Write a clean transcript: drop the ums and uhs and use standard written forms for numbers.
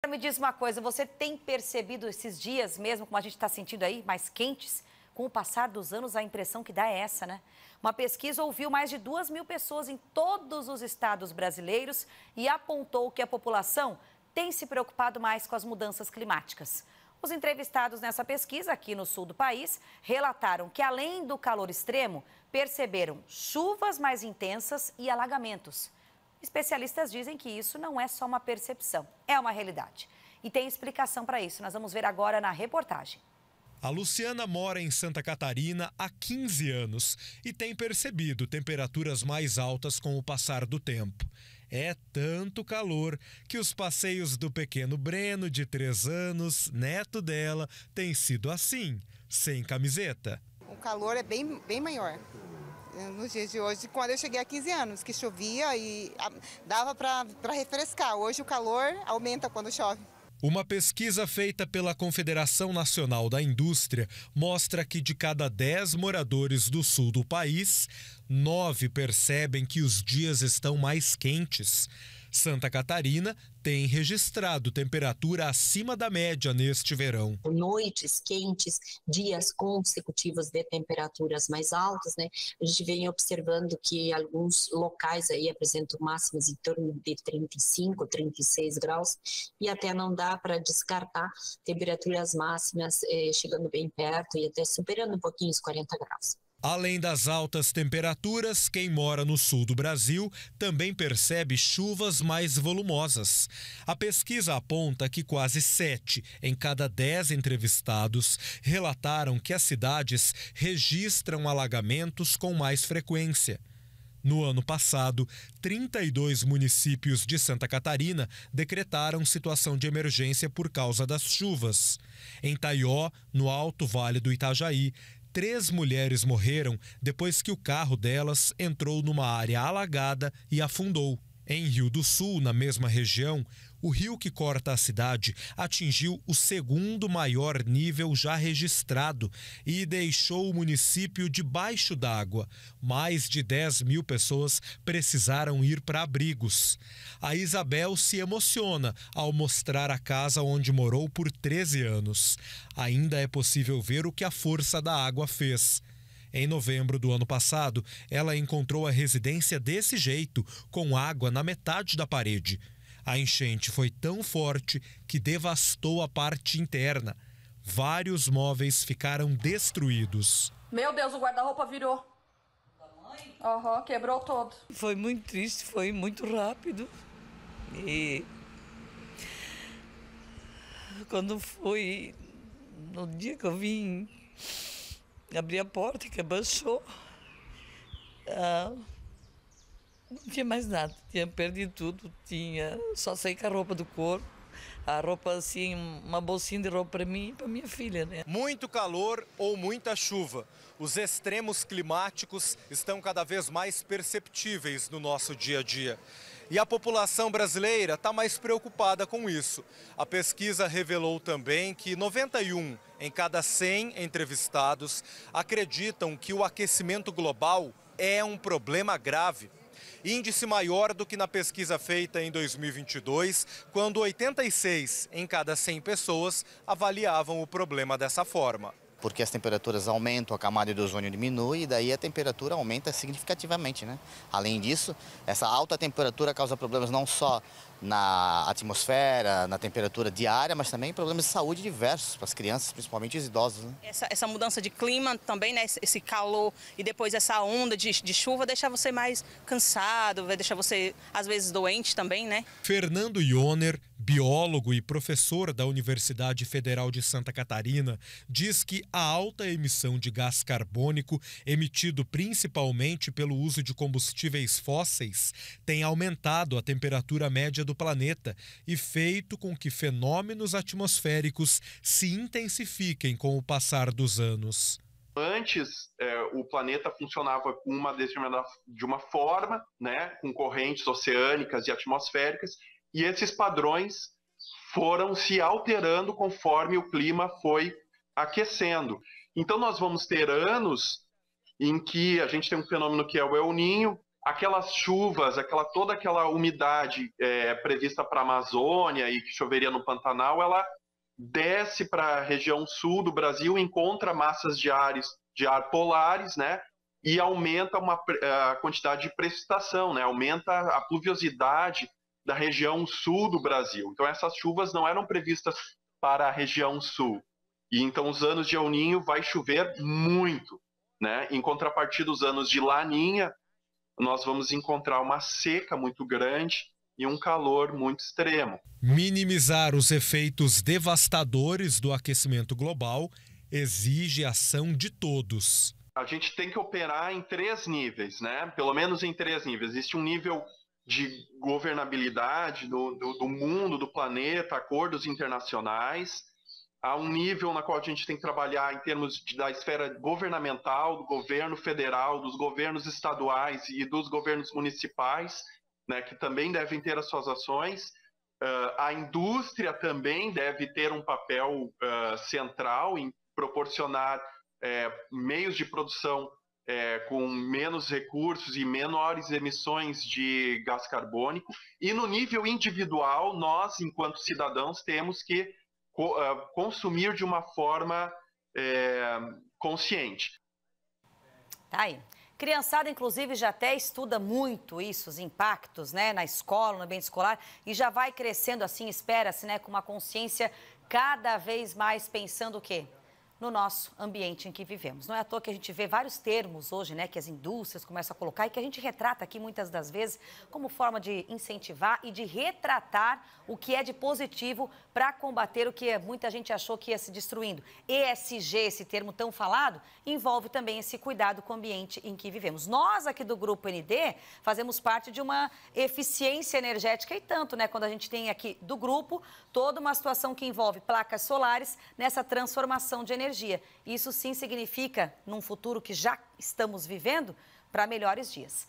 Me diz uma coisa, você tem percebido esses dias mesmo, como a gente está sentindo aí, mais quentes? Com o passar dos anos, a impressão que dá é essa, né? Uma pesquisa ouviu mais de 2.000 pessoas em todos os estados brasileiros e apontou que a população tem se preocupado mais com as mudanças climáticas. Os entrevistados nessa pesquisa, aqui no sul do país, relataram que, além do calor extremo, perceberam chuvas mais intensas e alagamentos. Especialistas dizem que isso não é só uma percepção, é uma realidade. E tem explicação para isso. Nós vamos ver agora na reportagem. A Luciana mora em Santa Catarina há 15 anos e tem percebido temperaturas mais altas com o passar do tempo. É tanto calor que os passeios do pequeno Breno, de 3 anos, neto dela, têm sido assim, sem camiseta. O calor é bem maior nos dias de hoje, quando eu cheguei há 15 anos, que chovia e dava para refrescar. Hoje o calor aumenta quando chove. Uma pesquisa feita pela Confederação Nacional da Indústria mostra que de cada 10 moradores do sul do país, 9 percebem que os dias estão mais quentes. Santa Catarina tem registrado temperatura acima da média neste verão. Noites quentes, dias consecutivos de temperaturas mais altas, né? A gente vem observando que alguns locais aí apresentam máximas em torno de 35, 36 graus e até não dá para descartar temperaturas máximas chegando bem perto e até superando um pouquinho os 40 graus. Além das altas temperaturas, quem mora no sul do Brasil também percebe chuvas mais volumosas. A pesquisa aponta que quase 7 em cada 10 entrevistados relataram que as cidades registram alagamentos com mais frequência. No ano passado, 32 municípios de Santa Catarina decretaram situação de emergência por causa das chuvas. Em Taió, no Alto Vale do Itajaí, 3 mulheres morreram depois que o carro delas entrou numa área alagada e afundou. Em Rio do Sul, na mesma região, o rio que corta a cidade atingiu o 2º maior nível já registrado e deixou o município debaixo d'água. Mais de 10.000 pessoas precisaram ir para abrigos. A Isabel se emociona ao mostrar a casa onde morou por 13 anos. Ainda é possível ver o que a força da água fez. Em novembro do ano passado, ela encontrou a residência desse jeito, com água na metade da parede. A enchente foi tão forte que devastou a parte interna. Vários móveis ficaram destruídos. Meu Deus, o guarda-roupa virou. Aham, quebrou todo. Foi muito triste, foi muito rápido. E quando foi no dia que eu vim abrir a porta, que abaixou, não tinha mais nada, tinha perdido tudo, só saí com a roupa do corpo, a roupa assim, uma bolsinha de roupa para mim e para minha filha, né? Muito calor ou muita chuva. Os extremos climáticos estão cada vez mais perceptíveis no nosso dia a dia. E a população brasileira está mais preocupada com isso. A pesquisa revelou também que 91 em cada 100 entrevistados acreditam que o aquecimento global é um problema grave. Índice maior do que na pesquisa feita em 2022, quando 86 em cada 100 pessoas avaliavam o problema dessa forma. Porque as temperaturas aumentam, a camada de ozônio diminui e daí a temperatura aumenta significativamente, né? Além disso, essa alta temperatura causa problemas não só na atmosfera, na temperatura diária, mas também problemas de saúde diversos para as crianças, principalmente os idosos, né? Essa mudança de clima também, né? Esse calor e depois essa onda de chuva deixa você mais cansado, vai deixar você, às vezes, doente também, né? Fernando Ioner, biólogo e professor da Universidade Federal de Santa Catarina, diz que a alta emissão de gás carbônico, emitido principalmente pelo uso de combustíveis fósseis, tem aumentado a temperatura média do planeta e feito com que fenômenos atmosféricos se intensifiquem com o passar dos anos. Antes, o planeta funcionava de uma forma, né, com correntes oceânicas e atmosféricas, e esses padrões foram se alterando conforme o clima foi aquecendo. Então nós vamos ter anos em que a gente tem um fenômeno que é o El Niño, aquelas chuvas, toda aquela umidade prevista para a Amazônia e que choveria no Pantanal, ela desce para a região sul do Brasil, encontra massas de ar polares, né? E aumenta a quantidade de precipitação, né? Aumenta a pluviosidade da região sul do Brasil. Então, essas chuvas não eram previstas para a região sul. E então, os anos de El Niño vai chover muito, né? Em contrapartida, os anos de Laninha, nós vamos encontrar uma seca muito grande e um calor muito extremo. Minimizar os efeitos devastadores do aquecimento global exige ação de todos. A gente tem que operar em 3 níveis, né? Pelo menos em 3 níveis. Existe um nível de governabilidade do mundo, do planeta, acordos internacionais. Há um nível na qual a gente tem que trabalhar em termos da esfera governamental, do governo federal, dos governos estaduais e dos governos municipais, né, que também devem ter as suas ações. A indústria também deve ter um papel central em proporcionar meios de produção com menos recursos e menores emissões de gás carbônico. E no nível individual, nós, enquanto cidadãos, temos que consumir de uma forma consciente. Tá aí. Criançada, inclusive, já até estuda muito isso, os impactos, né, na escola, no ambiente escolar, e já vai crescendo assim, espera-se, né, com uma consciência cada vez mais pensando o quê? No nosso ambiente em que vivemos. Não é à toa que a gente vê vários termos hoje, né, que as indústrias começam a colocar e que a gente retrata aqui muitas das vezes como forma de incentivar e de retratar o que é de positivo para combater o que muita gente achou que ia se destruindo. ESG, esse termo tão falado, envolve também esse cuidado com o ambiente em que vivemos. Nós aqui do Grupo ND fazemos parte de uma eficiência energética e tanto, né, quando a gente tem aqui do grupo toda uma situação que envolve placas solares nessa transformação de energia. Isso sim significa, num futuro que já estamos vivendo, para melhores dias.